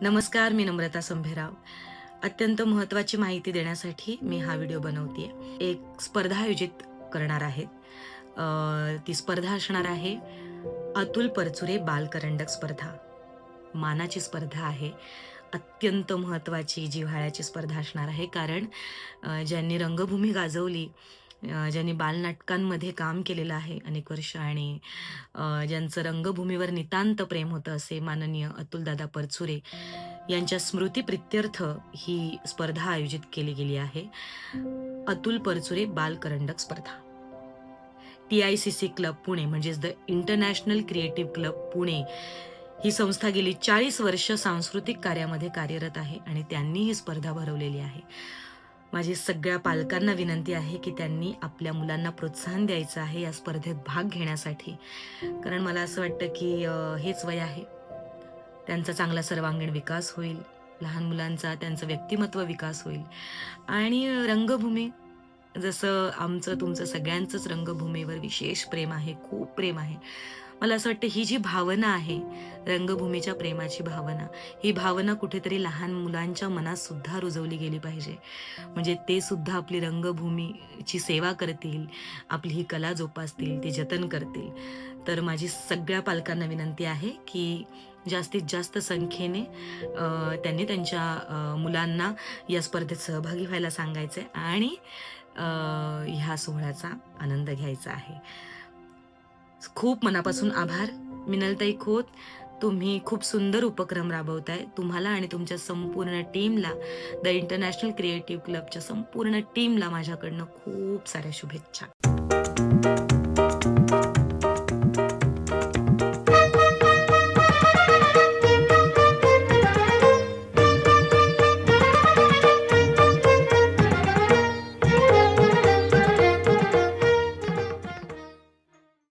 नमस्कार, मी नम्रता संभेराव. अत्यंत महत्त्वाची माहिती देण्यासाठी मी हा व्हिडिओ बनवतेय. एक स्पर्धा आयोजित करणार आहेत. ती स्पर्धा असणार आहे अतुल परचुरे बालकरंडक स्पर्धा. मानाची स्पर्धा आहे. अत्यंत महत्त्वाची, जिव्हाळ्याची स्पर्धा असणार आहे. कारण ज्यांनी रंगभूमी गाजवली, ज्यांनी बालनाटकांमध्ये काम केलेलं आहे अनेक वर्ष आणि ज्यांचं रंगभूमीवर नितांत प्रेम होतं असे माननीय अतुलदादा परचुरे यांच्या स्मृतीप्रित्यर्थ ही स्पर्धा आयोजित केली गेली आहे. अतुल परचुरे बालकरंडक स्पर्धा. TICC क्लब पुणे म्हणजेच the international creative club Pune ही संस्था गेली 40 वर्ष सांस्कृतिक कार्यामध्ये कार्यरत आहे आणि त्यांनी ही स्पर्धा भरवलेली आहे. माझी सगळ्या पालकांना विनंती आहे की त्यांनी आपल्या मुलांना प्रोत्साहन द्यायचं आहे या स्पर्धेत भाग घेण्यासाठी. कारण मला असं वाटतं की हेच वय आहे. त्यांचा चांगला सर्वांगीण विकास होईल. लहान मुलांचा त्यांचं व्यक्तिमत्व विकास होईल आणि रंगभूमी जसं आमचं तुमचं सगळ्यांचंच रंगभूमीवर विशेष प्रेम आहे, खूप प्रेम आहे. मला असं वाटतं ही जी भावना आहे, रंगभूमीच्या प्रेमाची भावना, ही भावना कुठेतरी लहान मुलांच्या मनात सुद्धा रुजवली गेली पाहिजे. म्हणजे ते सुद्धा आपली रंगभूमीची सेवा करतील, आपली ही कला जोपासतील, ती जतन करतील. तर माझी सगळ्या पालकांना विनंती आहे, की जास्तीत जास्त संख्येने त्यांनी त्यांच्या मुलांना या स्पर्धेत सहभागी व्हायला सांगायचंय आणि ह्या सोहळ्याचा आनंद घ्यायचा आहे. खूप मनापासून आभार. मिनलताई खोत, तुम्ही खूप सुंदर उपक्रम राबवताय. तुम्हाला आणि तुमच्या संपूर्ण टीमला, द इंटरनॅशनल क्रिएटिव्ह क्लबच्या संपूर्ण टीमला माझ्याकडनं खूप साऱ्या शुभेच्छा.